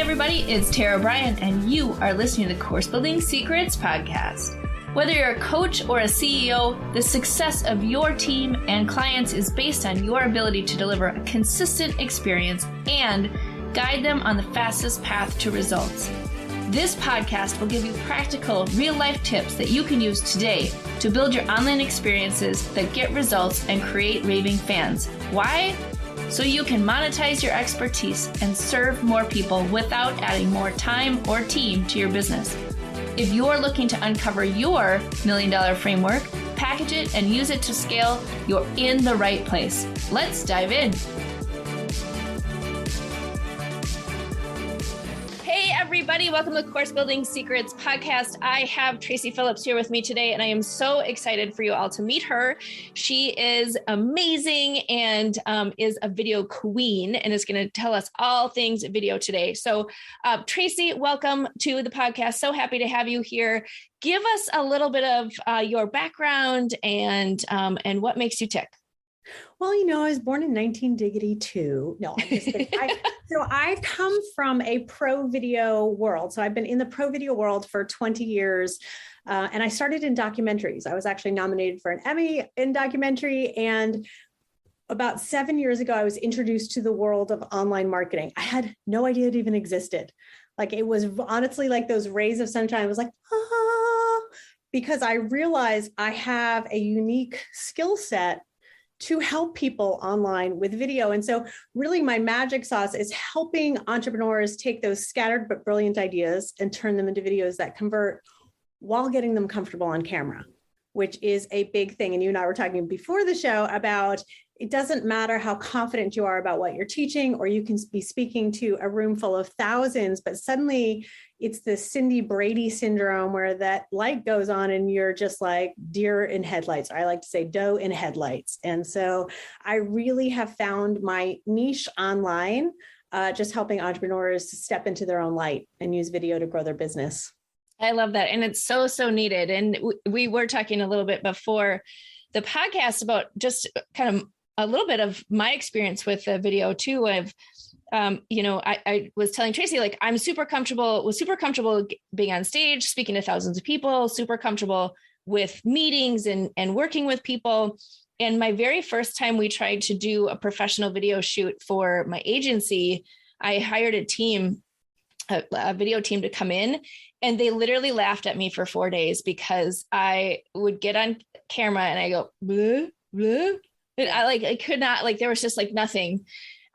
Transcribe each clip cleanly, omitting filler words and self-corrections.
everybody, it's Tara Bryan, and you are listening to the Course Building Secrets podcast. Whether you're a coach or a CEO, the success of your team and clients is based on your ability to deliver a consistent experience and guide them on the fastest path to results. This podcast will give you practical, real-life tips that you can use today to build your online experiences that get results and create raving fans. Why? So you can monetize your expertise and serve more people without adding more time or team to your business. If you're looking to uncover your $1 million framework, package it, and use it to scale, you're in the right place. Let's dive in. Hey, everybody. Welcome to the Course Building Secrets podcast. I have Tracy Phillips here with me today, and I am so excited for you all to meet her. She is amazing and is a video queen and is going to tell us all things video today. So Tracy, welcome to the podcast. So happy to have you here. Give us a little bit of your background and what makes you tick. Well, I was born in 1992. No, I'm just kidding. So I've come from a pro video world. So I've been in the pro video world for 20 years. And I started in documentaries. I was actually nominated for an Emmy in documentary. And about 7 years ago, I was introduced to the world of online marketing. I had no idea it even existed. Like, it was honestly like those rays of sunshine. I was like, because I realized I have a unique skill set to help people online with video. And so really my magic sauce is helping entrepreneurs take those scattered but brilliant ideas and turn them into videos that convert while getting them comfortable on camera, which is a big thing. And you and I were talking before the show about it doesn't matter how confident you are about what you're teaching, or you can be speaking to a room full of thousands, but suddenly it's the Cindy Brady syndrome where that light goes on and you're just like deer in headlights. Or I like to say doe in headlights. And so I really have found my niche online, just helping entrepreneurs step into their own light and use video to grow their business. I love that. And it's so, so needed. And we were talking a little bit before the podcast about just kind of a little bit of my experience with the video too. I was telling Tracy, like, I'm super comfortable being on stage, speaking to thousands of people, super comfortable with meetings and working with people. And my very first time we tried to do a professional video shoot for my agency, I hired a video team to come in, and they literally laughed at me for 4 days because I would get on camera and I go, bleh, bleh. And I could not, there was just like nothing.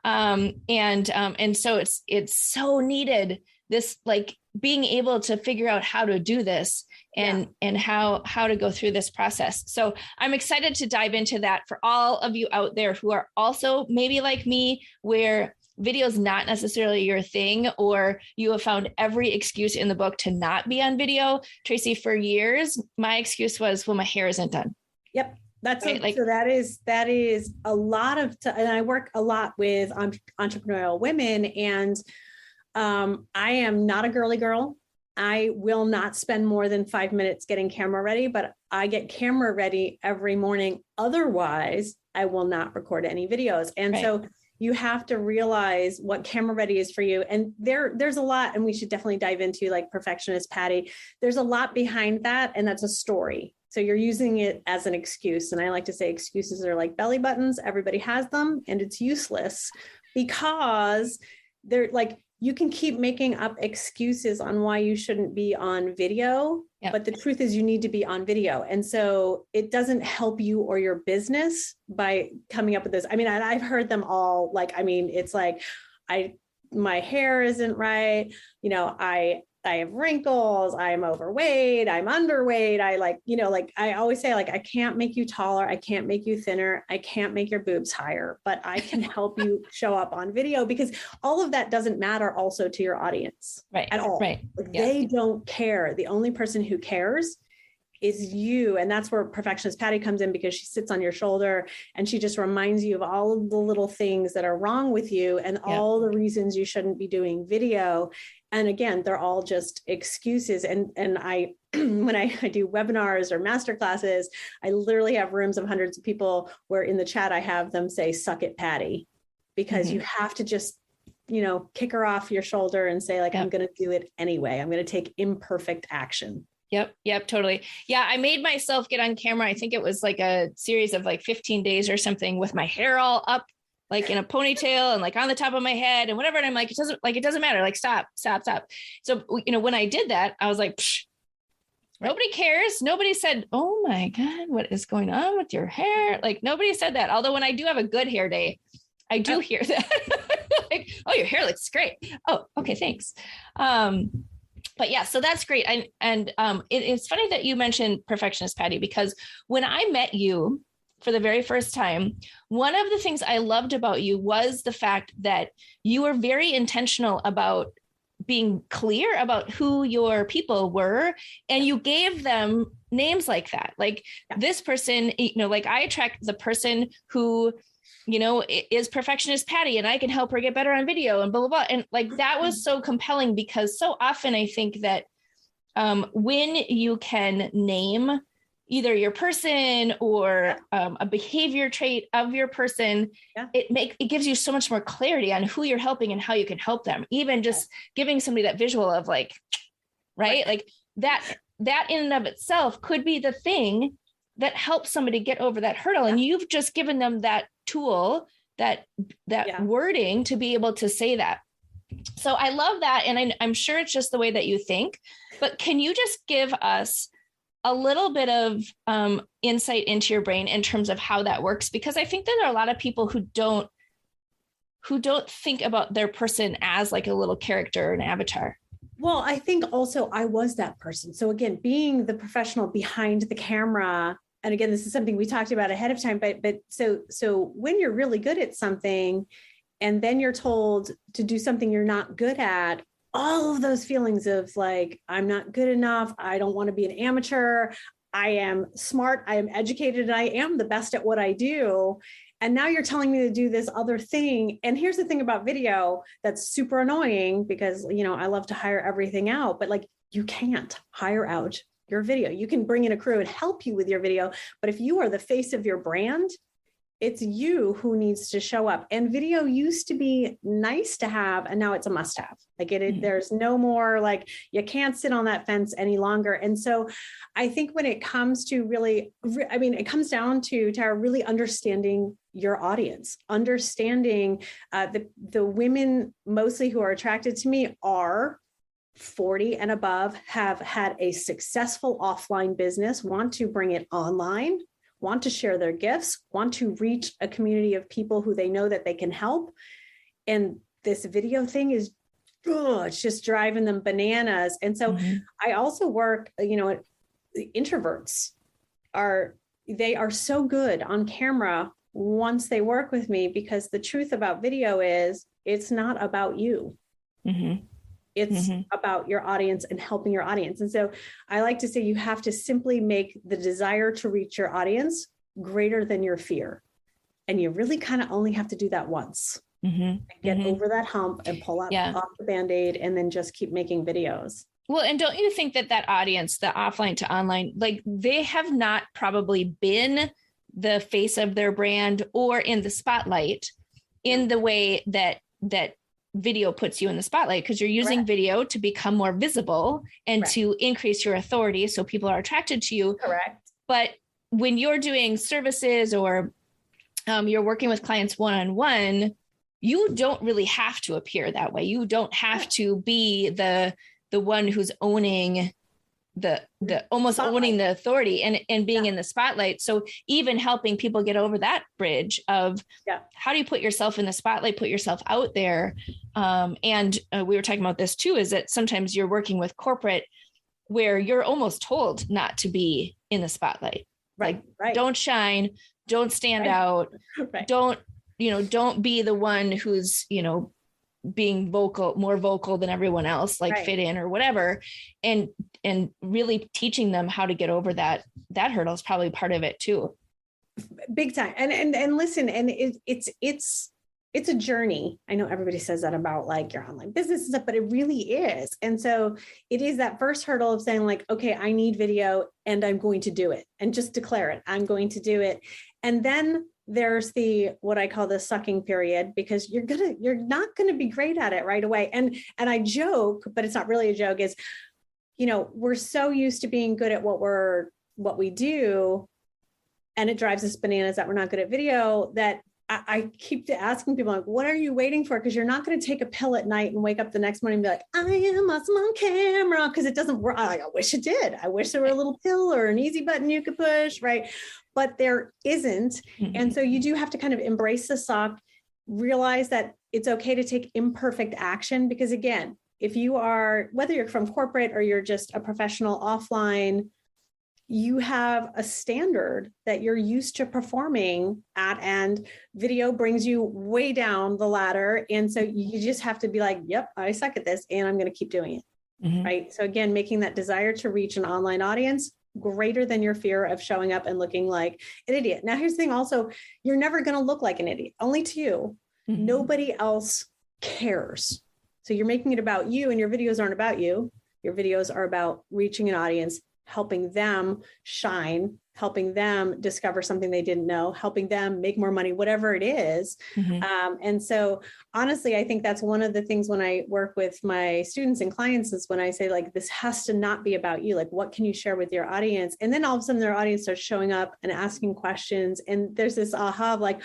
And so it's so needed, this, like, being able to figure out how to do this and how to go through this process. So I'm excited to dive into that for all of you out there who are also maybe like me, where video is not necessarily your thing, or you have found every excuse in the book to not be on video. Tracy, for years, my excuse was, well, my hair isn't done. Yep. That's right? So that is a lot of, and I work a lot with entrepreneurial women, and I am not a girly girl. I will not spend more than 5 minutes getting camera ready, but I get camera ready every morning. Otherwise, I will not record any videos. And so you have to realize what camera ready is for you. And there's a lot, and we should definitely dive into, like, perfectionist Patty. There's a lot behind that, and that's a story. So you're using it as an excuse. And I like to say excuses are like belly buttons. Everybody has them, and it's useless because they're like, you can keep making up excuses on why you shouldn't be on video. Yep. But the truth is you need to be on video. And so it doesn't help you or your business by coming up with this. I mean, I've heard them all. It's like, my hair isn't right. I have wrinkles, I'm overweight, I'm underweight. I always say, I can't make you taller. I can't make you thinner. I can't make your boobs higher, but I can help you show up on video, because all of that doesn't matter also to your audience at all. Right. They don't care. The only person who cares is you. And that's where perfectionist Patty comes in, because she sits on your shoulder and she just reminds you of all of the little things that are wrong with you and all the reasons you shouldn't be doing video. And again, they're all just excuses. And I, when I do webinars or masterclasses, I literally have rooms of hundreds of people where in the chat, I have them say, "Suck it, Patty," because you have to just kick her off your shoulder and say like, I'm going to do it anyway. I'm going to take imperfect action. Yep. Totally. Yeah. I made myself get on camera. I think it was like a series of like 15 days or something with my hair all up, like in a ponytail and like on the top of my head and whatever. And I'm like, it doesn't matter. Like, stop. So, when I did that, I was like, psh, nobody cares. Nobody said, oh my God, what is going on with your hair? Like nobody said that. Although when I do have a good hair day, I do hear that. Like, oh, your hair looks great. Oh, okay. Thanks. But yeah, so that's great. It's funny that you mentioned perfectionist, Patty, because when I met you for the very first time, one of the things I loved about you was the fact that you were very intentional about being clear about who your people were. And you gave them names like that. Like this person, like I attract the person who, is perfectionist Patty, and I can help her get better on video and blah, blah, blah. And like, that was so compelling because so often I think that when you can name either your person or a behavior trait of your person, it gives you so much more clarity on who you're helping and how you can help them. Even just giving somebody that visual of like, right? Like that in and of itself could be the thing that helps somebody get over that hurdle. And you've just given them that tool, that wording to be able to say that. So I love that. And I'm sure it's just the way that you think, but can you just give us a little bit of insight into your brain in terms of how that works? Because I think that there are a lot of people who don't think about their person as like a little character, an avatar. Well, I think also I was that person. So again, being the professional behind the camera, and again, this is something we talked about ahead of time, but so when you're really good at something and then you're told to do something you're not good at, all of those feelings of like, I'm not good enough. I don't want to be an amateur. I am smart. I am educated. I am the best at what I do. And now you're telling me to do this other thing. And here's the thing about video that's super annoying because, I love to hire everything out, but like you can't hire out your video. You can bring in a crew and help you with your video. But if you are the face of your brand, it's you who needs to show up. And video used to be nice to have, and now it's a must-have. Like there's no more like, you can't sit on that fence any longer. And so I think when it comes to really, it comes down to Tara, really understanding your audience, understanding the women mostly who are attracted to me are 40 and above, have had a successful offline business, want to bring it online, want to share their gifts, want to reach a community of people who they know that they can help. And this video thing is, it's just driving them bananas. And so I also work, introverts are so good on camera once they work with me, because the truth about video is it's not about you. It's about your audience and helping your audience. And so I like to say you have to simply make the desire to reach your audience greater than your fear. And you really kind of only have to do that once. And get over that hump and pull off the Band-Aid and then just keep making videos. Well, and don't you think that audience, the offline to online, like they have not probably been the face of their brand or in the spotlight in the way that video puts you in the spotlight, because you're using video to become more visible and to increase your authority so people are attracted to you. Correct. But when you're doing services or you're working with clients one-on-one, you don't really have to appear that way. You don't have to be the one who's owning the almost spotlight, owning the authority and being in the spotlight. So even helping people get over that bridge of how do you put yourself in the spotlight, put yourself out there. And we were talking about this too, is that sometimes you're working with corporate where you're almost told not to be in the spotlight. Right. Don't shine, don't stand out. Don't be the one who's, being more vocal than everyone else, like fit in or whatever. And really teaching them how to get over that hurdle is probably part of it too. Big time. And listen, and it's a journey. I know everybody says that about like your online business and stuff, but it really is. And so it is that first hurdle of saying like, okay, I need video and I'm going to do it, and just declare it. I'm going to do it. And then there's what I call the sucking period, because you're not going to be great at it right away. And I joke, but it's not really a joke, is, we're so used to being good at what we do. And it drives us bananas that we're not good at video, that I keep asking people, like, what are you waiting for? Because you're not going to take a pill at night and wake up the next morning and be like, I am awesome on camera. Because it doesn't work. I wish it did. I wish there were a little pill or an easy button you could push, right? But there isn't. Mm-hmm. And so you do have to kind of embrace the suck, realize that it's okay to take imperfect action. Because again, if you are, whether you're from corporate or you're just a professional offline, you have a standard that you're used to performing at, and video brings you way down the ladder. And so you just have to be like, yep, I suck at this and I'm going to keep doing it. Mm-hmm. Right. So again, making that desire to reach an online audience greater than your fear of showing up and looking like an idiot. Now, here's the thing also, you're never going to look like an idiot, only to you. Mm-hmm. Nobody else cares. So you're making it about you, and your videos aren't about you. Your videos are about reaching an audience, helping them shine, helping them discover something they didn't know, helping them make more money, whatever it is. Mm-hmm. And so honestly, I think that's one of the things when I work with my students and clients, is when I say, like, this has to not be about you. Like, what can you share with your audience? And then all of a sudden their audience starts showing up and asking questions. And there's this aha of like,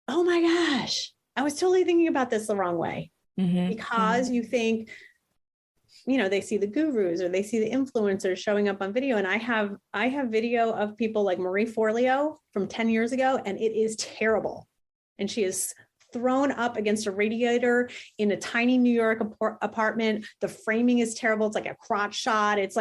oh my gosh, I was totally thinking about this the wrong way. Mm-hmm. Because you think, they see the gurus or they see the influencers showing up on video. And I have video of people like Marie Forleo from 10 years ago, and it is terrible. And she is thrown up against a radiator in a tiny New York apartment. The framing is terrible. It's like a crotch shot. It's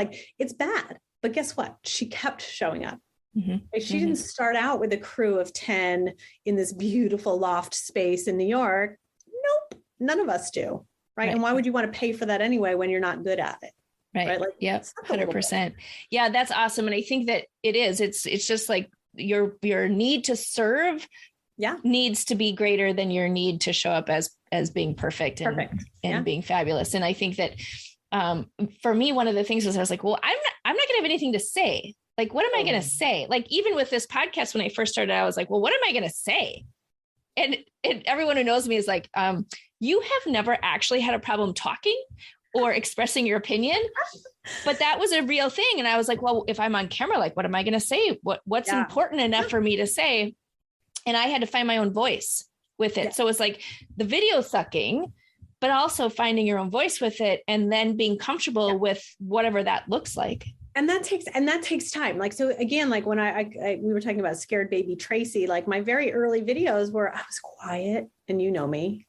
bad. But guess what? She kept showing up. Mm-hmm. She didn't start out with a crew of 10 in this beautiful loft space in New York. Nope. None of us do. Right. And why would you want to pay for that anyway when you're not good at it? Right. Like, yep. 100%. Yeah, that's awesome. And I think that it's just like your need to serve needs to be greater than your need to show up as being perfect and being fabulous. And I think that for me, one of the things was I was like, well, I'm not going to have anything to say. Like, what am I going to say? Like, even with this podcast, when I first started, I was like, well, what am I going to say? And everyone who knows me is like, you have never actually had a problem talking or expressing your opinion, but that was a real thing. And I was like, well, if I'm on camera, like, what am I going to say? What's important enough for me to say? And I had to find my own voice with it. Yeah. So it's like the video sucking, but also finding your own voice with it, and then being comfortable with whatever that looks like. And that takes time. Like, so again, like when we were talking about scared baby Tracy, like my very early videos where I was quiet, and you know me,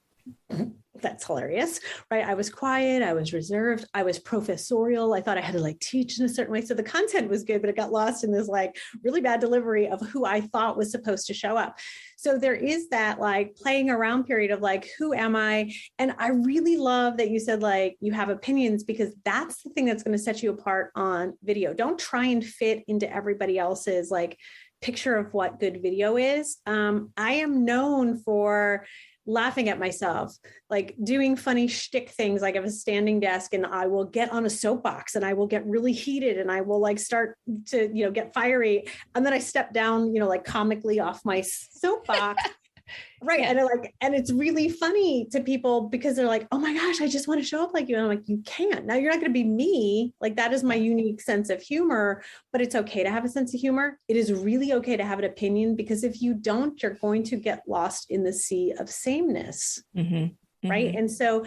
that's hilarious, right? I was quiet. I was reserved. I was professorial. I thought I had to like teach in a certain way. So the content was good, but it got lost in this like really bad delivery of who I thought was supposed to show up. So there is that like playing around period of like, who am I? And I really love that you said like you have opinions, because that's the thing that's going to set you apart on video. Don't try and fit into everybody else's like picture of what good video is. I am known for laughing at myself, like doing funny shtick things. Like I have a standing desk and I will get on a soapbox and I will get really heated and I will like start to, get fiery. And then I step down, like comically off my soapbox. Right. Yeah. And it's really funny to people because they're like, oh my gosh, I just want to show up like you. And I'm like, you can't. Now you're not going to be me. Like that is my unique sense of humor, but it's okay to have a sense of humor. It is really okay to have an opinion, because if you don't, you're going to get lost in the sea of sameness. Mm-hmm. Right. Mm-hmm. And so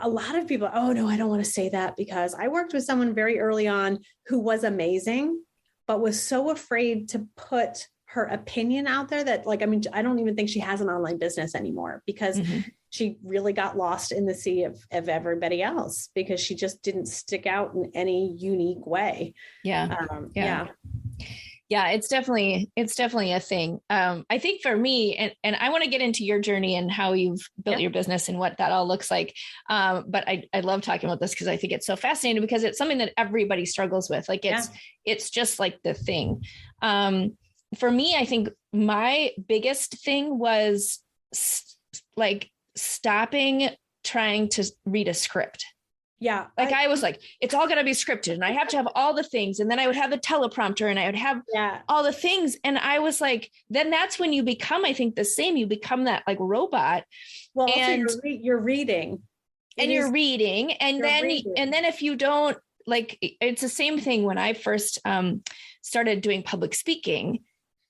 a lot of people, oh no, I don't want to say that, because I worked with someone very early on who was amazing, but was so afraid to put her opinion out there that I don't even think she has an online business anymore, because mm-hmm. she really got lost in the sea of everybody else, because she just didn't stick out in any unique way. Yeah. Yeah. It's definitely a thing. I think for me, and I want to get into your journey and how you've built your business and what that all looks like. But I love talking about this because I think it's so fascinating, because it's something that everybody struggles with. Like it's just like the thing. For me, I think my biggest thing was stopping trying to read a script. Yeah. Like I was like, it's all going to be scripted and I have to have all the things. And then I would have the teleprompter and I would have all the things. And I was like, then that's when you become, I think the same, you become that like robot. Well, and also you're reading. And you're reading. And then if you don't, like, it's the same thing when I first started doing public speaking,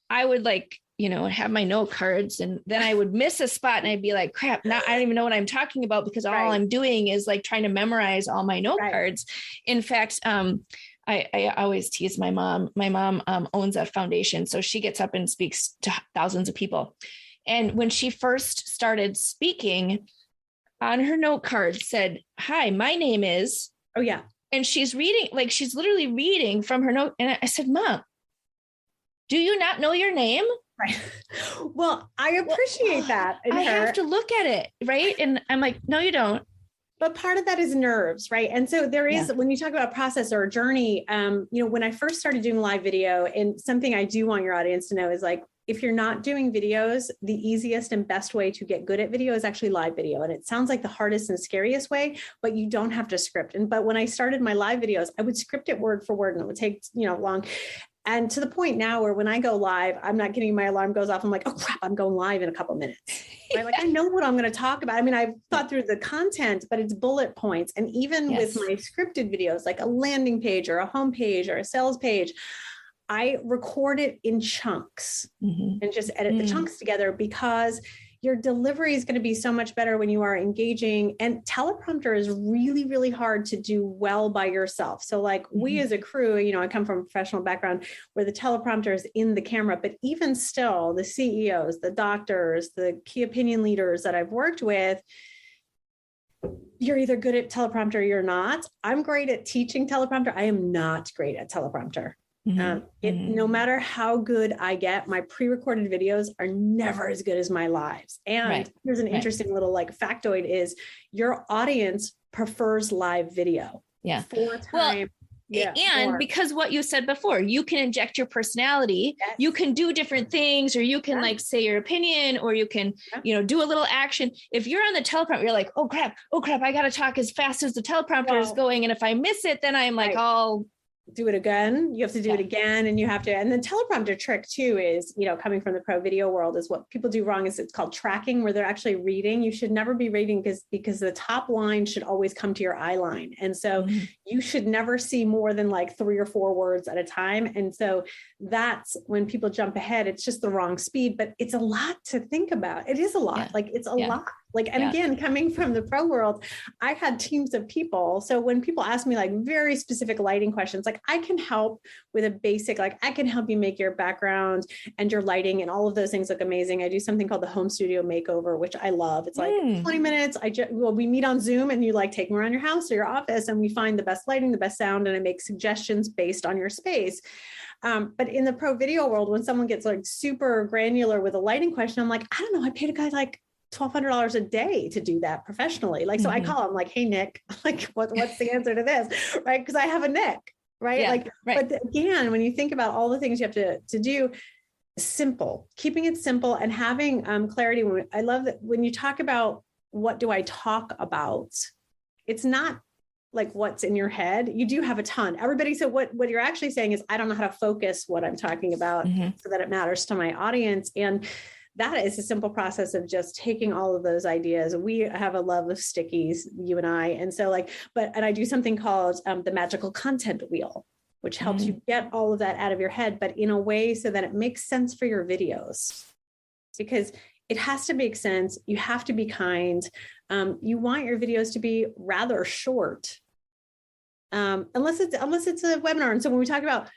I would like, have my note cards and then I would miss a spot and I'd be like, crap, now I don't even know what I'm talking about because all I'm doing is like trying to memorize all my note cards. In fact, I always tease my mom. My mom owns a foundation. So she gets up and speaks to thousands of people. And when she first started speaking, on her note card said, "Hi, my name is." Oh, yeah. And she's reading, like she's literally reading from her note. And I said, "Mom, do you not know your name?" Right. Well, I appreciate that. I have to look at it. Right. And I'm like, no, you don't. But part of that is nerves, right? And so there is, when you talk about process or a journey, when I first started doing live video, and something I do want your audience to know is like, if you're not doing videos, the easiest and best way to get good at video is actually live video. And it sounds like the hardest and scariest way, but you don't have to script. But when I started my live videos, I would script it word for word and it would take, long. And to the point now where when I go live, I'm not getting my alarm goes off. I'm like, oh crap, I'm going live in a couple of minutes. Right? Like I know what I'm going to talk about. I mean, I've thought through the content, but it's bullet points. And even with my scripted videos, like a landing page or a home page or a sales page, I record it in chunks and just edit the chunks together because your delivery is going to be so much better when you are engaging. And teleprompter is really, really hard to do well by yourself. So like we as a crew, I come from a professional background where the teleprompter is in the camera, but even still the CEOs, the doctors, the key opinion leaders that I've worked with, you're either good at teleprompter or you're not. I'm great at teaching teleprompter. I am not great at teleprompter. No matter how good I get, my pre-recorded videos are never as good as my lives. And here's an interesting little like factoid is your audience prefers live video. Yeah. Because what you said before, you can inject your personality, you can do different things, or you can like say your opinion, or you can, do a little action. If you're on the teleprompter, you're like, oh crap, I got to talk as fast as the teleprompter is going. And if I miss it, then I'm like, all do it again. You have to do it again. And you have to, and the teleprompter trick too is, coming from the pro video world is what people do wrong is it's called tracking where they're actually reading. You should never be reading because the top line should always come to your eye line. And so you should never see more than like 3 or 4 words at a time. And so that's when people jump ahead, it's just the wrong speed, but it's a lot to think about. It is a lot. Like it's a lot. Like, and again, coming from the pro world, I had teams of people. So when people ask me like very specific lighting questions, like I can help with a basic, like I can help you make your background and your lighting and all of those things look amazing. I do something called the home studio makeover, which I love. It's like 20 minutes. We meet on Zoom and you like take me around your house or your office and we find the best lighting, the best sound, and I make suggestions based on your space. But in the pro video world, when someone gets like super granular with a lighting question, I'm like, I don't know. I paid a guy like $1,200 a day to do that professionally. Like, so I call him like, hey, Nick, like what's the answer to this? Right. Cause I have a Nick, right? But again, when you think about all the things you have to do, simple, keeping it simple and having clarity. I love that when you talk about what do I talk about, it's not like what's in your head. You do have a ton. Everybody said what you're actually saying is, I don't know how to focus what I'm talking about so that it matters to my audience. And that is a simple process of just taking all of those ideas. We have a love of stickies, you and I. And so and I do something called the magical content wheel, which helps you get all of that out of your head, but in a way so that it makes sense for your videos, because it has to make sense. You have to be kind. You want your videos to be rather short, unless it's a webinar. And so when we talk about,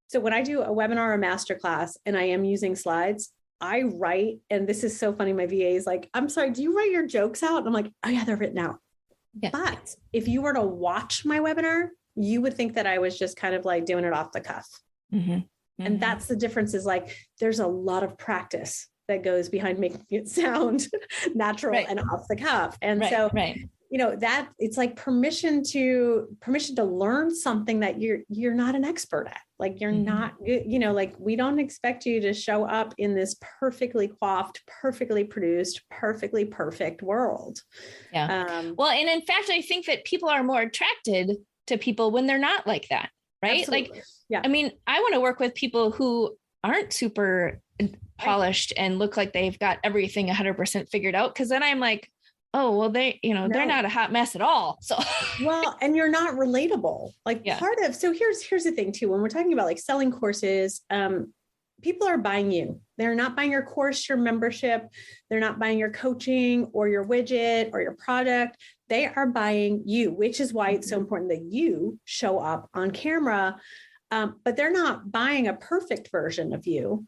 so when I do a webinar or masterclass and I am using slides, I write, and this is so funny. My VA is like, I'm sorry, do you write your jokes out? And I'm like, oh yeah, they're written out. Yeah. But if you were to watch my webinar, you would think that I was just kind of like doing it off the cuff. And that's the difference is like, there's a lot of practice that goes behind making it sound natural and off the cuff. And that it's like permission to learn something that you're not an expert at. Like you're not, like we don't expect you to show up in this perfectly coiffed, perfectly produced, perfectly perfect world. Yeah. Well, and in fact, I think that people are more attracted to people when they're not like that. Right. Absolutely. Like, yeah. I mean, I want to work with people who aren't super polished and look like they've got everything 100% figured out. Cause then I'm like, oh, well, they're not a hot mess at all. So, well, and you're not relatable. Like so here's the thing too, when we're talking about like selling courses, people are buying you. They're not buying your course, your membership. They're not buying your coaching or your widget or your product. They are buying you, which is why it's so important that you show up on camera. But they're not buying a perfect version of you.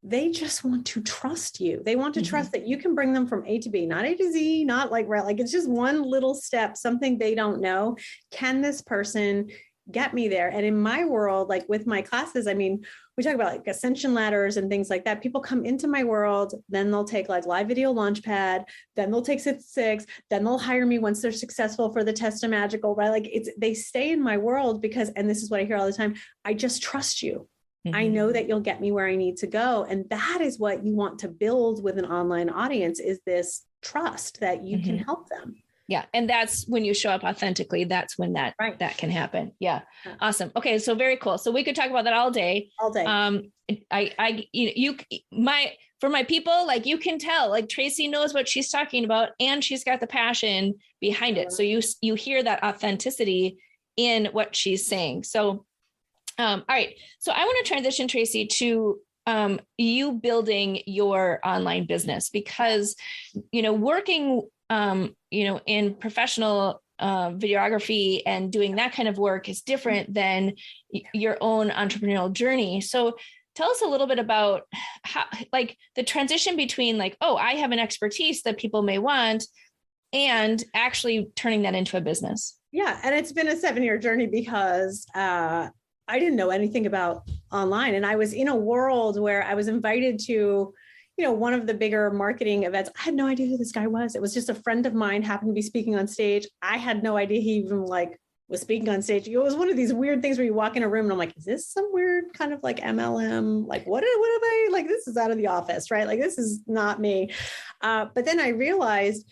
They just want to trust you. They want to trust that you can bring them from A to B, not A to Z, not like it's just one little step, something they don't know. Can this person get me there? And in my world, like with my classes, I mean, we talk about like ascension ladders and things like that. People come into my world, then they'll take like live video launchpad, then they'll take 6, then they'll hire me once they're successful for the test of magical, right? Like they stay in my world because, and this is what I hear all the time, I just trust you. I know that you'll get me where I need to go. And that is what you want to build with an online audience, is this trust that you can help them. Yeah. And that's when you show up authentically. That's when that can happen. Yeah. Awesome. Okay. So very cool. So we could talk about that all day. For my people, like you can tell, like Tracy knows what she's talking about and she's got the passion behind it. So you hear that authenticity in what she's saying. So all right. So I want to transition, Tracy, to you building your online business, because, working, in professional videography and doing that kind of work is different than your own entrepreneurial journey. So tell us a little bit about how, like the transition between like, oh, I have an expertise that people may want, and actually turning that into a business. Yeah. And it's been a 7-year journey because, I didn't know anything about online. And I was in a world where I was invited to, one of the bigger marketing events. I had no idea who this guy was. It was just a friend of mine happened to be speaking on stage. I had no idea he even was speaking on stage. It was one of these weird things where you walk in a room and I'm like, is this some weird kind of like MLM? Like, what am I like? This is out of the office, right? Like, this is not me. But then I realized,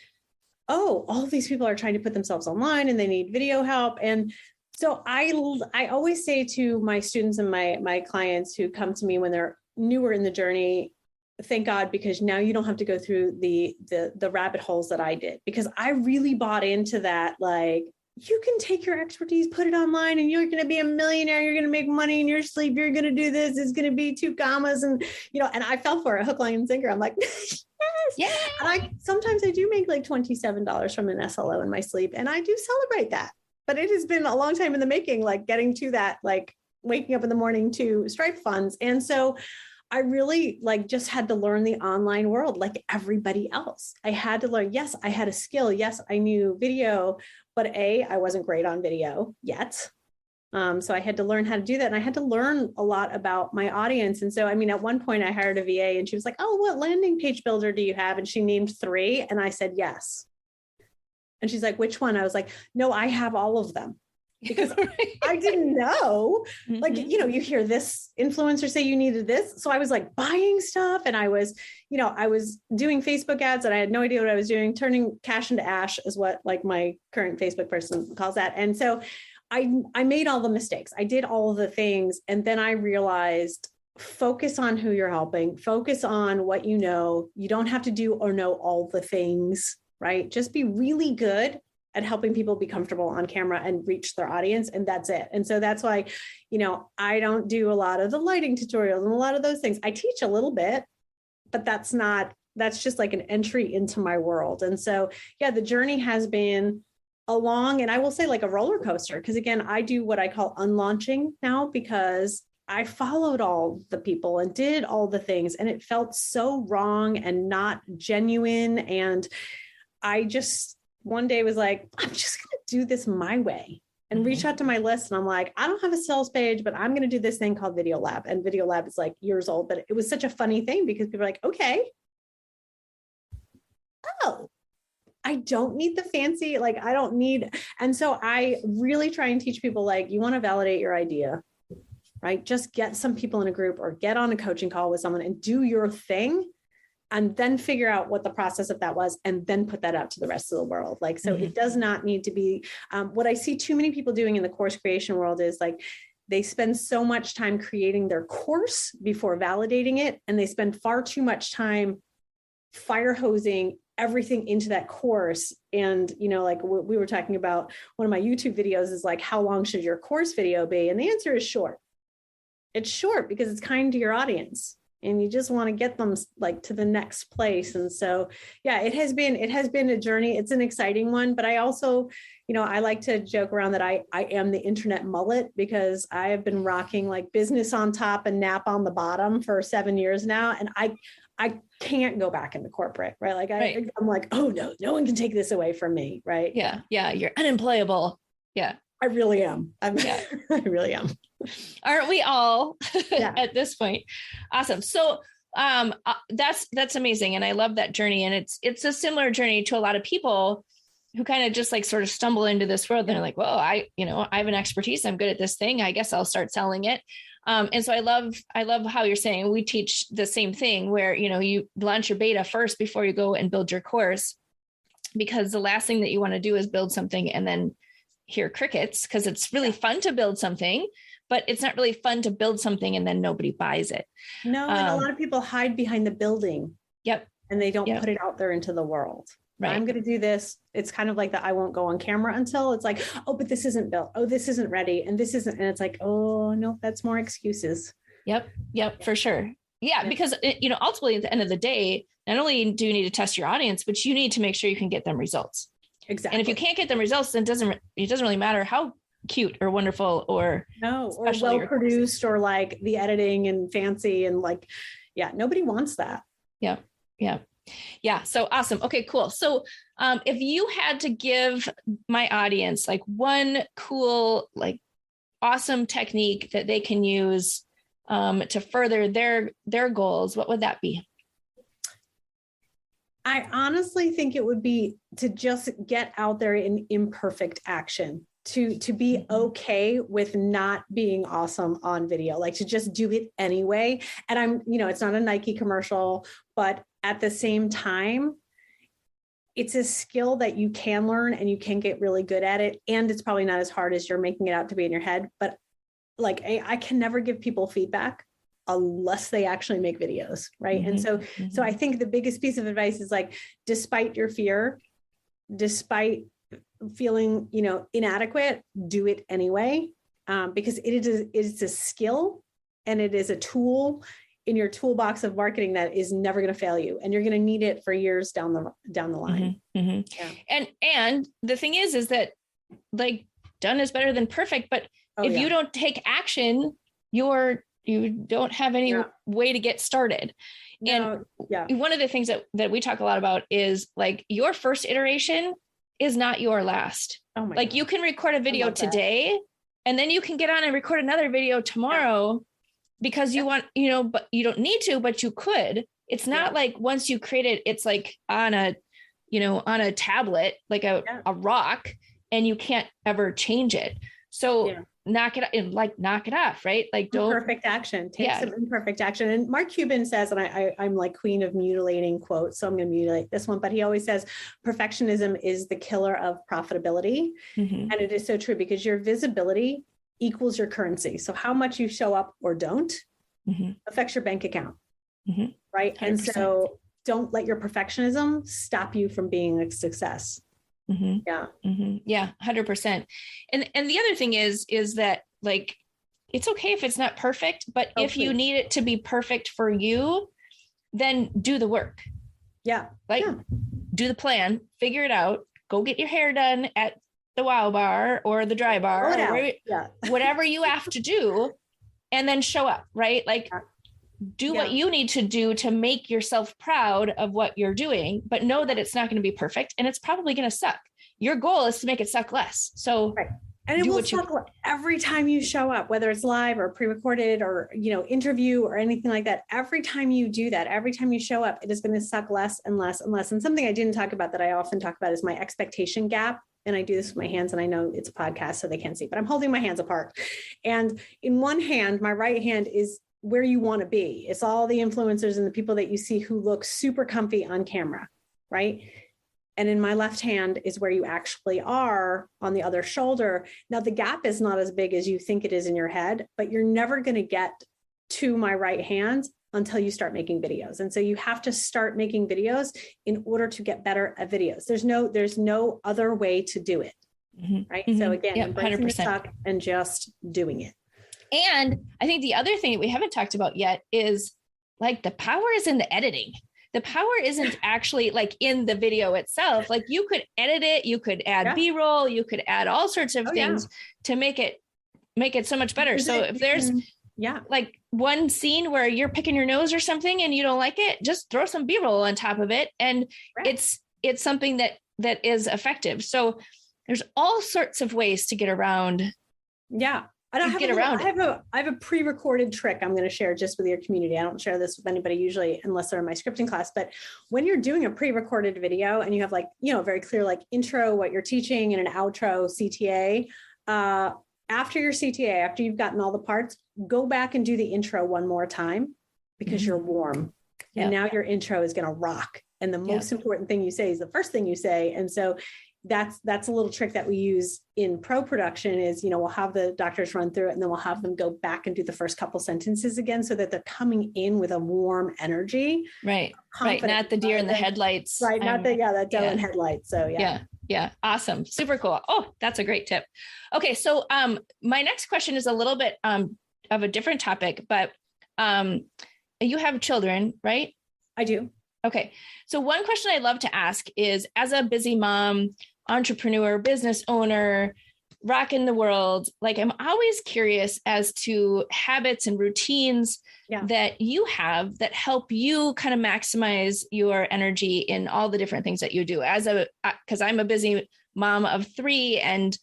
oh, all of these people are trying to put themselves online and they need video help. And so I always say to my students and my clients who come to me when they're newer in the journey, thank God, because now you don't have to go through the rabbit holes that I did, because I really bought into that. Like, you can take your expertise, put it online, and you're going to be a millionaire. You're going to make money in your sleep. You're going to do this. It's going to be 2 commas. And, and I fell for it, hook, line, and sinker. I'm like, yes. Yeah. And sometimes I do make like $27 from an SLO in my sleep. And I do celebrate that. But it has been a long time in the making, like getting to that, like waking up in the morning to Stripe funds. And so I really just had to learn the online world like everybody else. I had to learn. Yes, I had a skill. Yes, I knew video, but I wasn't great on video yet. So I had to learn how to do that. And I had to learn a lot about my audience. And so, I mean, at one point I hired a VA and she was like, oh, what landing page builder do you have? And she named 3. And I said, yes. And she's like, which one? I was like, no, I have all of them, because I didn't know, you hear this influencer say you needed this. So I was like buying stuff, and I was doing Facebook ads and I had no idea what I was doing. Turning cash into ash is what like my current Facebook person calls that. And so I made all the mistakes. I did all of the things. And then I realized, focus on who you're helping, focus on what you know. You don't have to do or know all the things. Right? Just be really good at helping people be comfortable on camera and reach their audience. And that's it. And so that's why, I don't do a lot of the lighting tutorials and a lot of those things. I teach a little bit, but that's just like an entry into my world. And so, yeah, the journey has been a long, and I will say like a roller coaster, because again, I do what I call unlaunching now, because I followed all the people and did all the things, and it felt so wrong and not genuine. And I just one day was like, I'm just going to do this my way and reach out to my list. And I'm like, I don't have a sales page, but I'm going to do this thing called Video Lab. And Video Lab is like years old, but it was such a funny thing because people are like, okay, oh, I don't need the fancy, like, I don't need. And so I really try and teach people, like, you want to validate your idea, right? Just get some people in a group or get on a coaching call with someone and do your thing, and then figure out what the process of that was, and then put that out to the rest of the world. Like, so it does not need to be, what I see too many people doing in the course creation world is like, they spend so much time creating their course before validating it. And they spend far too much time fire hosing everything into that course. And, you know, like we were talking about, one of my YouTube videos is like, how long should your course video be? And the answer is short. It's short because it's kind to your audience, and you just want to get them like to the next place. And so, yeah, it has been a journey. It's an exciting one, but I also, you know, I like to joke around that I am the internet mullet, because I have been rocking like business on top and nap on the bottom for 7 years now. And I can't go back into corporate, right? Like I'm like, oh no one can take this away from me. Right. Yeah. Yeah. You're unemployable. Yeah. I really am. I really am. Aren't we all Yeah. at this point? Awesome. So that's amazing. And I love that journey. And it's a similar journey to a lot of people who kind of just like sort of stumble into this world. They're like, well, I have an expertise. I'm good at this thing. I guess I'll start selling it. And so I love how you're saying we teach the same thing where, you know, you launch your beta first before you go and build your course, because the last thing that you want to do is build something and then hear crickets, because it's really fun to build something, but it's not really fun to build something and then nobody buys it. No, and a lot of people hide behind the building. Yep. And they don't put it out there into the world. Right. I'm going to do this. It's kind of like that. I won't go on camera until it's like, oh, but this isn't built. Oh, this isn't ready. And this isn't. And it's like, oh no, that's more excuses. Yep. For sure. Yeah. Because ultimately at the end of the day, not only do you need to test your audience, but you need to make sure you can get them results. Exactly. And if you can't get them results, then it doesn't really matter how cute or wonderful or well produced or like the editing and fancy and like, yeah, nobody wants that. Yeah. So awesome. Okay, cool. So if you had to give my audience like one cool, like awesome technique that they can use to further their goals, what would that be? I honestly think it would be to just get out there in imperfect action, to be okay with not being awesome on video, like to just do it anyway. And it's not a Nike commercial, but at the same time, it's a skill that you can learn and you can get really good at it. And it's probably not as hard as you're making it out to be in your head. But like, I can never give people feedback unless they actually make videos. Right. And so I think the biggest piece of advice is like, despite your fear, despite feeling, inadequate, do it anyway. Because it is a skill and it is a tool in your toolbox of marketing that is never going to fail you. And you're going to need it for years down the line. Yeah. And the thing is that like done is better than perfect, but if you don't take action, you don't have any way to get started. And one of the things that we talk a lot about is like your first iteration is not your last. Oh my God. You can record a video today and then you can get on and record another video tomorrow because you want, but you don't need to, but you could. It's not like once you create it, it's like on a tablet, like a rock, and you can't ever change it. So knock it off, right? Like don't imperfect action. Take some imperfect action. And Mark Cuban says, and I'm like queen of mutilating quotes, so I'm going to mutilate this one, but he always says perfectionism is the killer of profitability. And it is so true because your visibility equals your currency. So how much you show up or don't affects your bank account. Right. 100%. And so don't let your perfectionism stop you from being a success. Yeah. 100%. And the other thing is that like, it's okay if it's not perfect, but if you need it to be perfect for you, then do the work. Do the plan, figure it out, go get your hair done at the Wow Bar or the Dry Bar, or whatever you have to do, and then show up, right? Like do what you need to do to make yourself proud of what you're doing, but know that it's not going to be perfect and it's probably going to suck. Your goal is to make it suck less. So And it will suck every time you show up, whether it's live or pre-recorded or, interview or anything like that. Every time you do that, every time you show up, it is going to suck less and less and less. And something I didn't talk about that I often talk about is my expectation gap. And I do this with my hands, and I know it's a podcast, so they can't see, but I'm holding my hands apart. And in one hand, my right hand is where you want to be. It's all the influencers and the people that you see who look super comfy on camera, right? And in my left hand is where you actually are on the other shoulder. Now, the gap is not as big as you think it is in your head, but you're never going to get to my right hand until you start making videos. And so you have to start making videos in order to get better at videos. There's no other way to do it. Right. So again, embracing the suck and just doing it. And I think the other thing that we haven't talked about yet is like the power is in the editing. The power isn't actually like in the video itself. Like you could edit it, you could add B-roll, you could add all sorts of things to make it so much better. So if there's like one scene where you're picking your nose or something and you don't like it, just throw some B-roll on top of it. And it's something that is effective. So there's all sorts of ways to get around. Yeah. I have a pre-recorded trick I'm going to share just with your community. I don't share this with anybody usually unless they're in my scripting class, but when you're doing a pre-recorded video and you have very clear, like intro, what you're teaching and an outro CTA, after your CTA, after you've gotten all the parts, go back and do the intro one more time because you're warm. And now your intro is going to rock. And the most important thing you say is the first thing you say. And so that's a little trick that we use in pro production is, we'll have the doctors run through it and then we'll have them go back and do the first couple sentences again so that they're coming in with a warm energy. Right. Not the deer in the headlights. Right. Not that devil in headlights. So yeah. Awesome. Super cool. Oh, that's a great tip. Okay. So my next question is a little bit of a different topic, but you have children, right? I do. Okay. So one question I love to ask is, as a busy mom, entrepreneur, business owner, rocking the world, like I'm always curious as to habits and routines that you have that help you kind of maximize your energy in all the different things that you do because I'm a busy mom of 3 and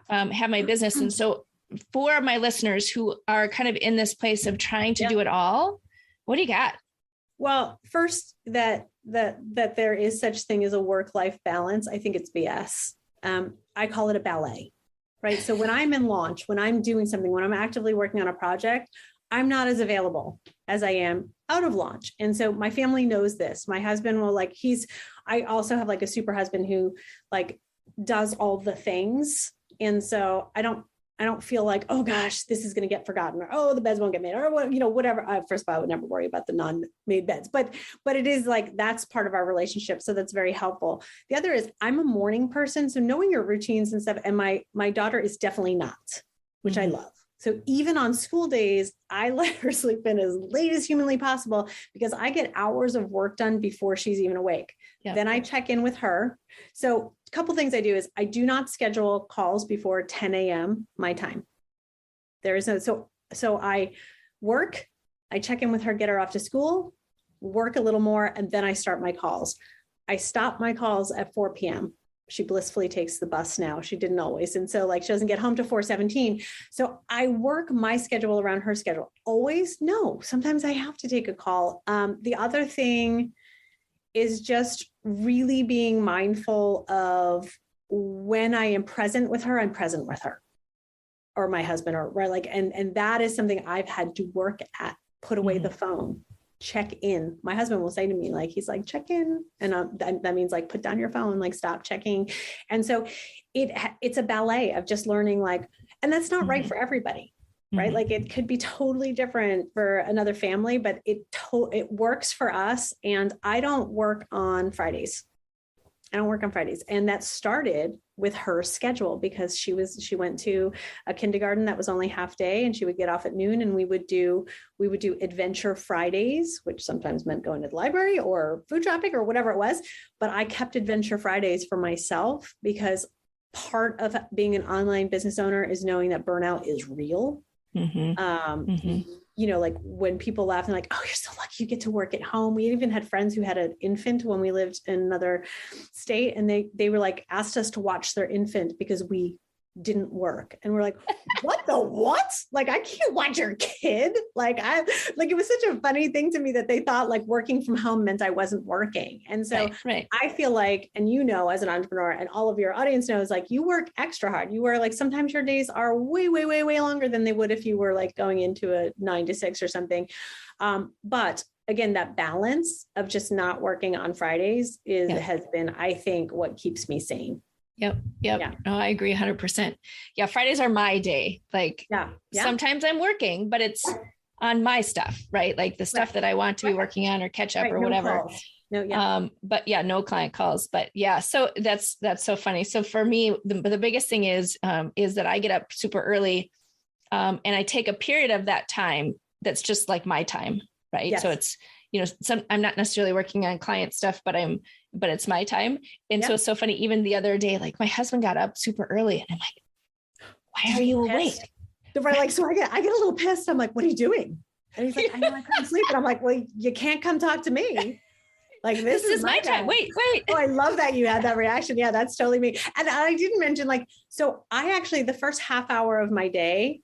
have my business. And so for my listeners who are kind of in this place of trying to do it all, what do you got? Well, first, that there is such thing as a work-life balance. I think it's BS. I call it a ballet, right? So when I'm in launch, when I'm doing something, when I'm actively working on a project, I'm not as available as I am out of launch. And so my family knows this. My husband will I also have like a super husband who like does all the things. And so I don't feel like, oh gosh, this is going to get forgotten, or, oh, the beds won't get made, or whatever. First of all, I would never worry about the non-made beds, but it is like, that's part of our relationship. So that's very helpful. The other is I'm a morning person. So knowing your routines and stuff, and my daughter is definitely not, which I love. So even on school days, I let her sleep in as late as humanly possible because I get hours of work done before she's even awake. Yeah. Then I check in with her. So a couple things I do is I do not schedule calls before 10 a.m. my time. There is no, so I work, I check in with her, get her off to school, work a little more, and then I start my calls. I stop my calls at 4 p.m. She blissfully takes the bus now. She didn't always. And so she doesn't get home to 4:17. So I work my schedule around her schedule. Always? No. Sometimes I have to take a call. The other thing is just really being mindful of when I am present with her, I'm present with her or my husband and that is something I've had to work at. Put away the phone. Check in. My husband will say to me, he's like, check in. And that means put down your phone, stop checking. And so it's a ballet of just learning and that's not right for everybody, right? It could be totally different for another family, but it works for us. And I don't work on Fridays. And that started with her schedule because she went to a kindergarten that was only half day and she would get off at noon, and we would do adventure Fridays, which sometimes meant going to the library or food shopping or whatever it was. But I kept adventure Fridays for myself because part of being an online business owner is knowing that burnout is real. When people laugh and oh, you're so lucky you get to work at home. We even had friends who had an infant when we lived in another state, and they were asked us to watch their infant because we didn't work. And we're like, what the what? Like, I can't watch your kid. It was such a funny thing to me that they thought like working from home meant I wasn't working. And so right. I feel like, and as an entrepreneur and all of your audience knows, like you work extra hard. You were like, sometimes your days are way, way, way, way longer than they would if you were like going into a 9 to 6 or something. But again, that balance of just not working on Fridays has been, I think, what keeps me sane. Yep. Yeah. No, I agree 100%. Yeah. Fridays are my day. Like sometimes I'm working, but it's on my stuff, right? Like the stuff that I want to be working on or catch up or whatever. But no client calls, but so that's so funny. So for me, the biggest thing is that I get up super early and I take a period of that time that's just like my time. Right. Yes. So it's, I'm not necessarily working on client stuff, but it's my time. And so it's so funny. Even the other day, like my husband got up super early and I'm like, why are you awake? So I get a little pissed. I'm like, what are you doing? And he's like, I know I couldn't sleep. And I'm like, well, you can't come talk to me. Like, this is my time. Wait. Oh, I love that you had that reaction. Yeah, that's totally me. And I didn't mention so I actually, the first half hour of my day,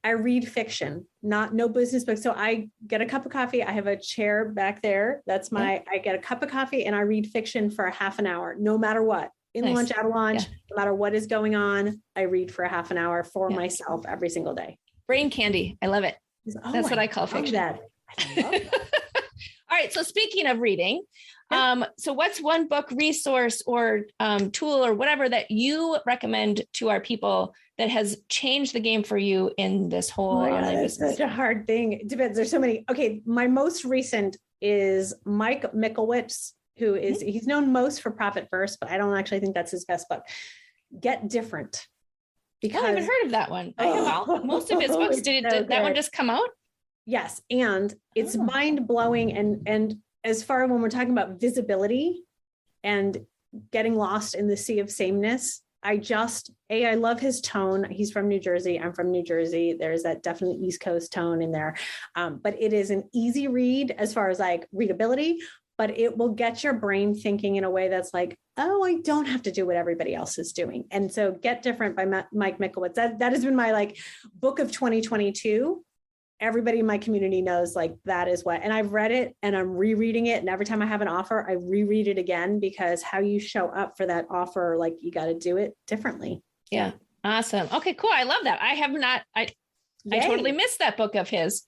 I read fiction, no business books. So I get a cup of coffee. I have a chair back there. That's I get a cup of coffee and I read fiction for a half an hour, no matter what, lunch, out of lunch, no matter what is going on. I read for a half an hour for myself every single day. Brain candy. I love it. That's what I call fiction. I love that. All right. So speaking of reading, so what's one book, resource, or tool or whatever that you recommend to our people that has changed the game for you in this whole online business? Such a hard thing. It depends. There's so many. Okay. My most recent is Mike Michalowicz, who is, he's known most for Profit First, but I don't actually think that's his best book. Get Different. Because I haven't heard of that one. I have most of his books. Did that one just come out? Yes. And it's mind blowing. And as far as when we're talking about visibility and getting lost in the sea of sameness, I love his tone. He's from New Jersey. I'm from New Jersey. There's that definitely East Coast tone in there. But it is an easy read as far as like readability, but it will get your brain thinking in a way that's like, oh, I don't have to do what everybody else is doing. And so Get Different by Mike Michalowicz, that has been my like book of 2022. Everybody in my community knows like that is what, and I've read it and I'm rereading it. And every time I have an offer, I reread it again, because how you show up for that offer, like you got to do it differently. Yeah. Awesome. Okay, cool. I love that. I have not, I totally missed that book of his.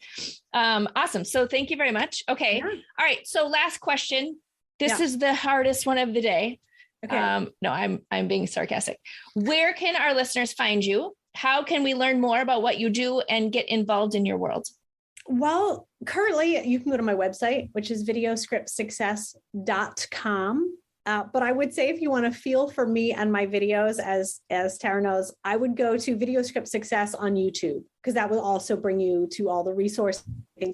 Awesome. So thank you very much. Okay. Yeah. All right. So last question. This is the hardest one of the day. Okay. No, I'm being sarcastic. Where can our listeners find you? How can we learn more about what you do and get involved in your world? Well, currently you can go to my website, which is videoscriptsuccess.com. But I would say if you want to feel for me and my videos, as Tara knows, I would go to VideoScript Success on YouTube, because that will also bring you to all the resources.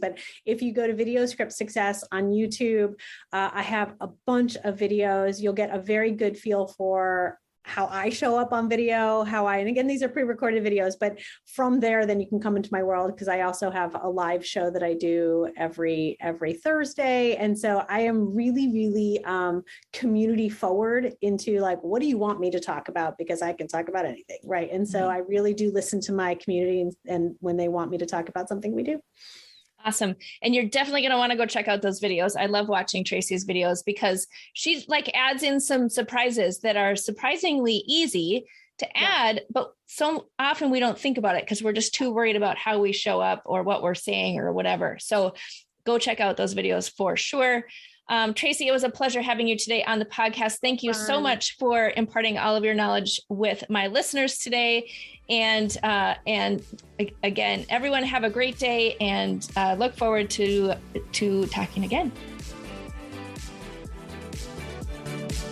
But if you go to VideoScript Success on YouTube, I have a bunch of videos. You'll get a very good feel for how I show up on video, and again, these are pre-recorded videos, but from there, then you can come into my world, because I also have a live show that I do every Thursday. And so I am really, really community forward into like, what do you want me to talk about? Because I can talk about anything, right? And so I really do listen to my community, and when they want me to talk about something, we do. Awesome. And you're definitely going to want to go check out those videos. I love watching Tracy's videos because she like adds in some surprises that are surprisingly easy to add, but so often we don't think about it because we're just too worried about how we show up or what we're saying or whatever. So go check out those videos for sure. Tracy, it was a pleasure having you today on the podcast. Thank you so much for imparting all of your knowledge with my listeners today. And again, everyone have a great day, and look forward to talking again.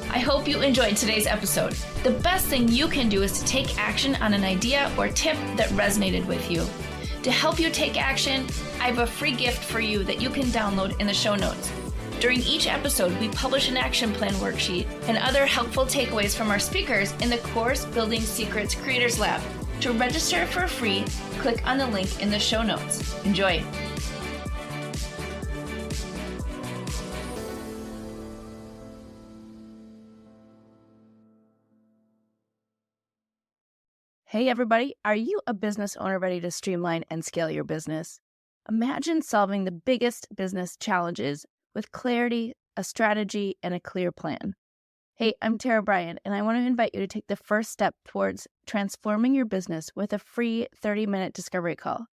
I hope you enjoyed today's episode. The best thing you can do is to take action on an idea or tip that resonated with you. To help you take action, I have a free gift for you that you can download in the show notes. During each episode, we publish an action plan worksheet and other helpful takeaways from our speakers in the Course Building Secrets Creators Lab. To register for free, click on the link in the show notes. Enjoy. Hey everybody, are you a business owner ready to streamline and scale your business? Imagine solving the biggest business challenges with clarity, a strategy, and a clear plan. Hey, I'm Tara Bryan, and I want to invite you to take the first step towards transforming your business with a free 30-minute discovery call.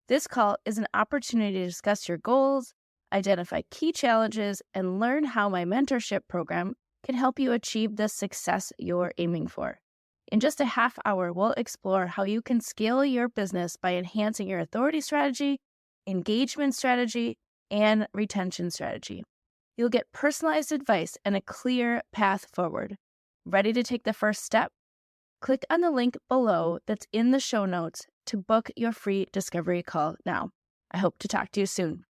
This call is an opportunity to discuss your goals, identify key challenges, and learn how my mentorship program can help you achieve the success you're aiming for. In just a half hour, we'll explore how you can scale your business by enhancing your authority strategy, engagement strategy, and retention strategy. You'll get personalized advice and a clear path forward. Ready to take the first step? Click on the link below that's in the show notes to book your free discovery call now. I hope to talk to you soon.